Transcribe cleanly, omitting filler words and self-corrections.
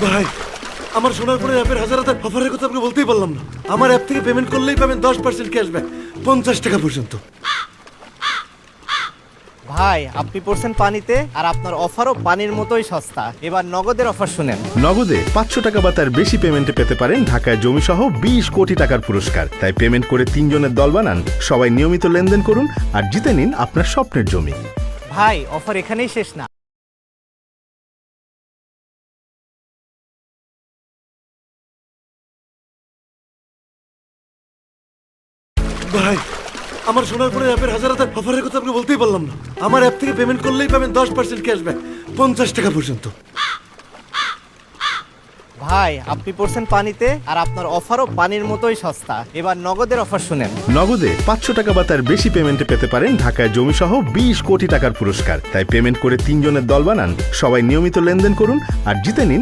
ভাই, আমার সোনার ফোনের অ্যাপের হাজার হাজার অফারের কথা আপনি বলতেই পারলাম না। আমার অ্যাপ থেকে পেমেন্ট করলেই পাবেন 10% ক্যাশব্যাক, 50 টাকা পর্যন্ত। ভাই, আপনি পড়ছেন পানিতে, আর আপনার অফারও পানির মতোই সস্তা। এবার নগদের অফার শুনেন। নগদে 500 টাকা বা তার বেশি পেমেন্টে পেতে পারেন ঢাকায় জমি সহ 20 কোটি টাকার পুরস্কার। তাই পেমেন্ট করে 3 জনের দল বানান, সবাই নিয়মিত লেনদেন করুন আর জিতে নিন আপনার স্বপ্নের জমি। ভাই, অফার এখানেই শেষ না। ভাই, আমার সোনার ফোনের অ্যাপের হাজার হাজার অফারের কথা আপনি বলতেই পারলাম না। আমার অ্যাপ থেকে পেমেন্ট করলেই পাবেন 10% ক্যাশব্যাক, 50 টাকা পর্যন্ত। ভাই, আপনি পড়ছেন পানিতে, আর আপনার অফারও পানির মতোই সস্তা। এবার নগদের অফার শুনেন। নগদে 500 টাকা বা তার বেশি পেমেন্টে পেতে পারেন ঢাকায় জমি সহ 20 কোটি টাকার পুরস্কার। তাই পেমেন্ট করে 3 জনের দল বানান, সবাই নিয়মিত লেনদেন করুন আর জিতে নিন